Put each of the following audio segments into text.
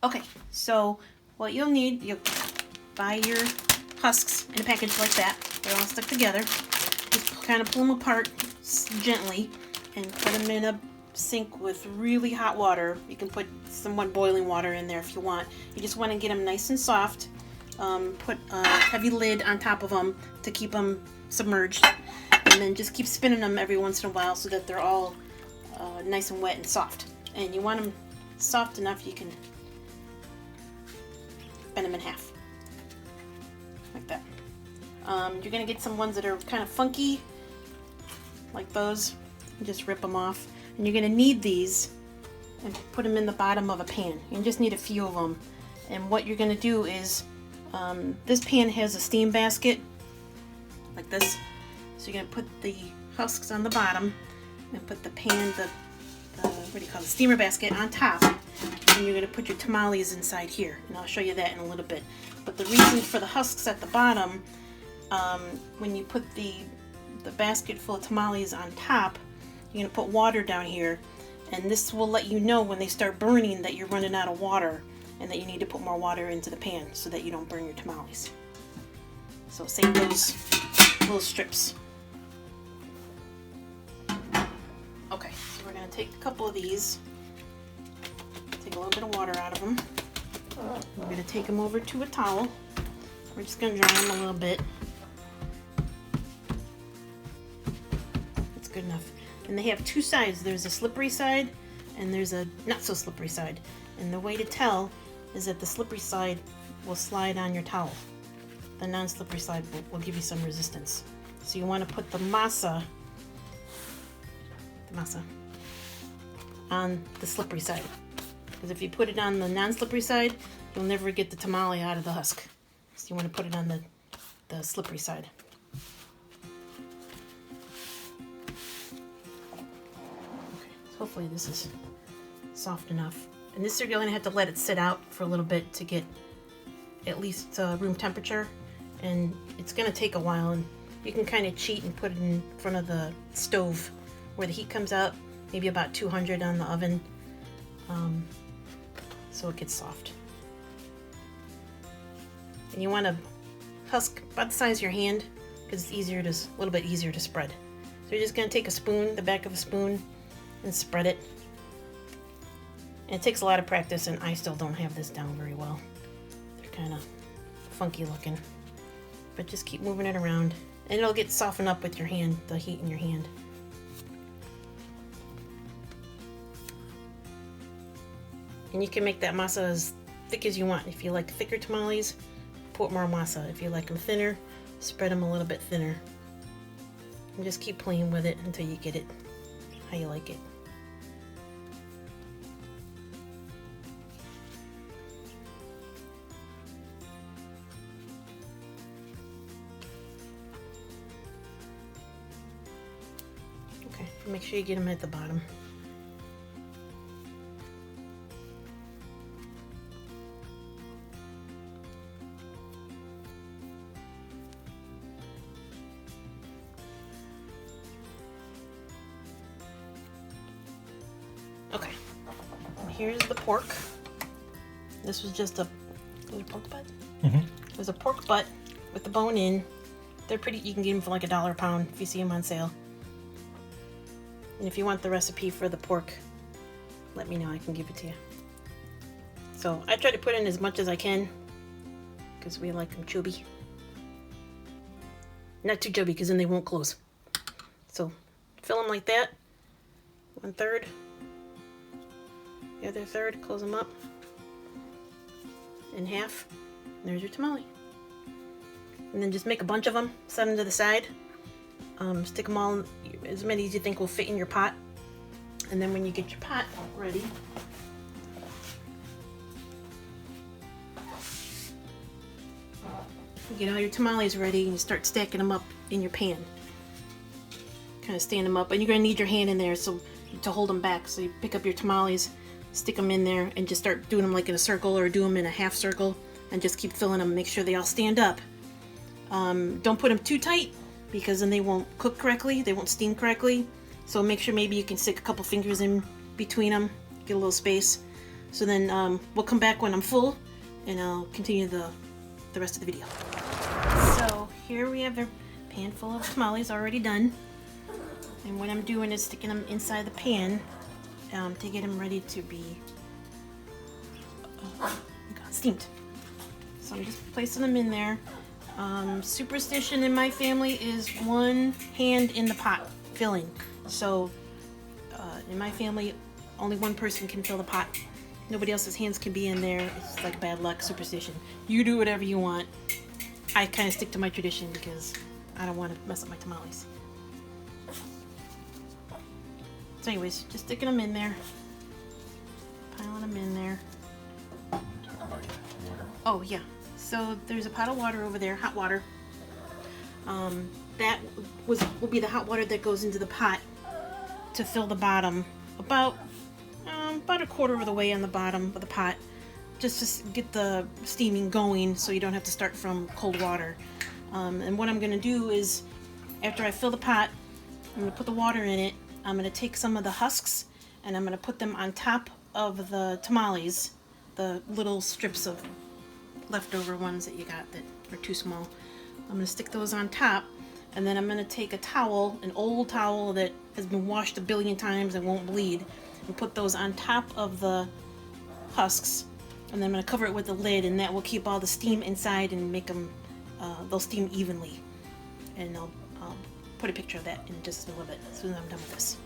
Okay, so what you'll need, you'll buy your husks in a package like that. They're all stuck together. Just kind of pull them apart gently and put them in a sink with really hot water. You can put somewhat boiling water in there if you want. You just want to get them nice and soft. Put a heavy lid on top of them to keep them submerged. And then just keep spinning them every once in a while so that they're all nice and wet and soft. And you want them soft enough you can bend them in half. Like that. You're going to get some ones that are kind of funky, like those. And just rip them off. And you're going to knead these and put them in the bottom of a pan. You just need a few of them. And what you're going to do is, this pan has a steam basket, like this. So you're going to put the husks on the bottom and put the pan, what do you call it, steamer basket on top. And you're going to put your tamales inside here. And I'll show you that in a little bit. But the reason for the husks at the bottom, when you put the basket full of tamales on top, you're going to put water down here. And this will let you know when they start burning that you're running out of water and that you need to put more water into the pan so that you don't burn your tamales. So save those little strips. Okay, so we're going to take a couple of these, take a little bit of water out of them. We're going to take them over to a towel. We're just going to dry them a little bit. That's good enough. And they have two sides. There's a slippery side and there's a not so slippery side. And the way to tell is that the slippery side will slide on your towel. The non-slippery side will give you some resistance. So you want to put the masa on the slippery side. Because if you put it on the non-slippery side, you'll never get the tamale out of the husk. So you want to put it on the slippery side. Okay, so hopefully this is soft enough. And this you're going to have to let it sit out for a little bit to get at least room temperature. And it's going to take a while, and you can kind of cheat and put it in front of the stove where the heat comes out, maybe about 200 on the oven, so it gets soft. And you want to husk about the size of your hand because it's easier to, a little bit easier to spread. So you're just going to take a spoon, the back of a spoon, and spread it. And it takes a lot of practice, and I still don't have this down very well. They're kind of funky looking. But just keep moving it around, and it'll get softened up with your hand, the heat in your hand. And you can make that masa as thick as you want. If you like thicker tamales, put more masa. If you like them thinner, spread them a little bit thinner. And just keep playing with it until you get it how you like it. Okay, make sure you get them at the bottom. Okay, here's the pork. This was just a pork butt? Mm-hmm. There's a pork butt with the bone in. They're pretty, you can get them for like $1 a pound if you see them on sale. And if you want the recipe for the pork, let me know, I can give it to you. So I try to put in as much as I can because we like them chubby. Not too chubby because then they won't close. So fill them like that. 1/3. The other third, close them up in half. And there's your tamale. And then just make a bunch of them, set them to the side. Stick them all, as many as you think will fit in your pot. And then when you get your pot ready, you get all your tamales ready and you start stacking them up in your pan. Kind of stand them up, and you're going to need your hand in there so to hold them back. So you pick up your tamales, stick them in there, and just start doing them like in a circle or do them in a half circle, and just keep filling them. Make sure they all stand up. Don't put them too tight because then they won't cook correctly, they won't steam correctly. So make sure maybe you can stick a couple fingers in between them, get a little space. So then we'll come back when I'm full, and I'll continue the rest of the video. So here we have a pan full of tamales already done. And what I'm doing is sticking them inside the pan to get them ready to be steamed. So I'm just placing them in there. Superstition in my family is one hand in the pot filling. So in my family, only one person can fill the pot. Nobody else's hands can be in there. It's like bad luck, superstition. You do whatever you want. I kind of stick to my tradition because I don't want to mess up my tamales. So anyways, just sticking them in there. Piling them in there. Oh yeah. So there's a pot of water over there, hot water. That will be the hot water that goes into the pot to fill the bottom about a quarter of the way on the bottom of the pot, just to get the steaming going so you don't have to start from cold water. And what I'm going to do is, after I fill the pot, I'm going to put the water in it. I'm going to take some of the husks and I'm going to put them on top of the tamales, the little strips of leftover ones that you got that are too small. I'm going to stick those on top, and then I'm going to take a towel, an old towel that has been washed a billion times and won't bleed, and put those on top of the husks, and then I'm going to cover it with a lid, and that will keep all the steam inside and make them, they'll steam evenly. And I'll put a picture of that in just a little bit as soon as I'm done with this.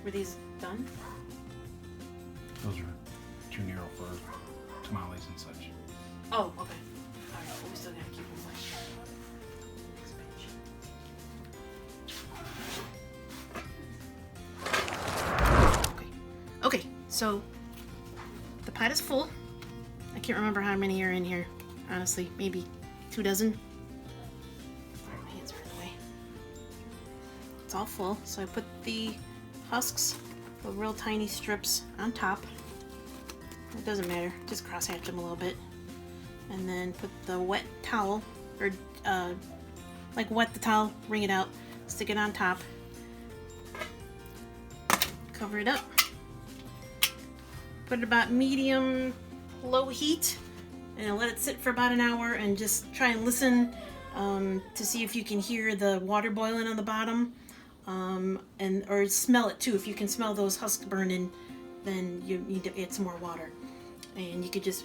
Were these done? Those are too narrow for tamales and such. Oh, okay. Alright, well, we still gotta keep them wet. Okay, so the pot is full. I can't remember how many are in here, honestly. Maybe 2 dozen. Sorry, my hands are in the way. It's all full, so I put the husks, the real tiny strips on top. It doesn't matter, just cross-hatch them a little bit. And then put the wet towel, or like wet the towel, wring it out, stick it on top. Cover it up. Put it about medium, low heat, and let it sit for about an hour, and just try and listen to see if you can hear the water boiling on the bottom. Or smell it too. If you can smell those husks burning, then you need to add some more water. And you could just,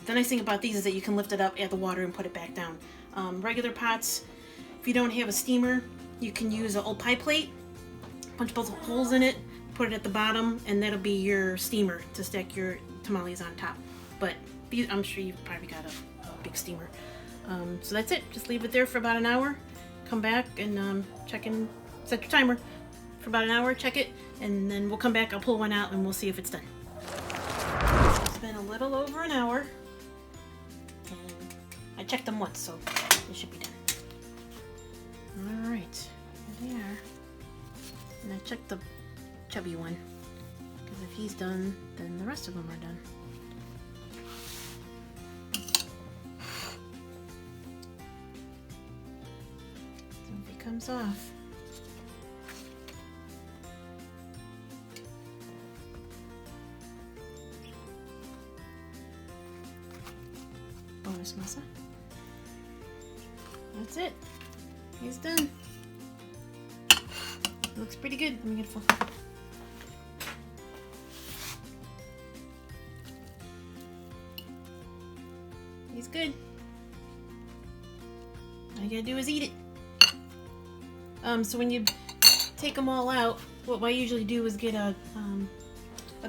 the nice thing about these is that you can lift it up, add the water, and put it back down. Regular pots, if you don't have a steamer, you can use an old pie plate, punch both holes in it, put it at the bottom, and that'll be your steamer to stack your tamales on top. But I'm sure you've probably got a big steamer. So that's it. Just leave it there for about an hour. Come back and check in. Set your timer for about an hour, check it, and then we'll come back, I'll pull one out, and we'll see if it's done. So it's been a little over an hour, and I checked them once, so it should be done. Alright, here they are. And I checked the chubby one, because if he's done, then the rest of them are done. So if he comes off, bonus masa. That's it. He's done. Looks pretty good. Let me get a full. He's good. All you gotta do is eat it. So when you take them all out, what I usually do is get a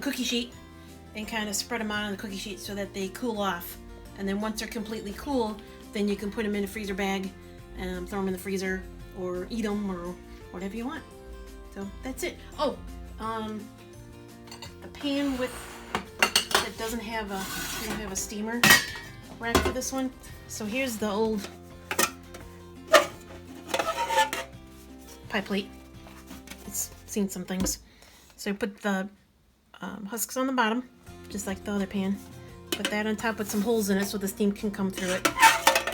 cookie sheet and kind of spread them out on the cookie sheet so that they cool off. And then once they're completely cool, then you can put them in a freezer bag and throw them in the freezer or eat them or whatever you want. So that's it. Oh, the pan that doesn't have a steamer rack for this one. So here's the old pie plate. It's seen some things. So you put the husks on the bottom, just like the other pan. Put that on top with some holes in it so the steam can come through it.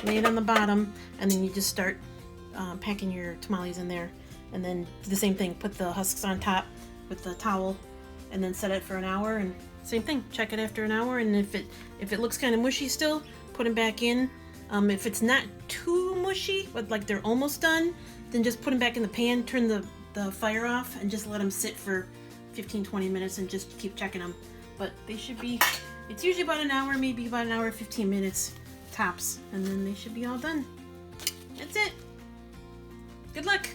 Lay it on the bottom, and then you just start packing your tamales in there. And then do the same thing. Put the husks on top with the towel, and then set it for an hour. And same thing. Check it after an hour, and if it looks kind of mushy still, put them back in. If it's not too mushy, but like they're almost done, then just put them back in the pan. Turn the fire off, and just let them sit for 15-20 minutes, and just keep checking them. But they should be. It's usually about an hour, maybe about an hour 15 minutes tops, and then they should be all done. That's it. Good luck.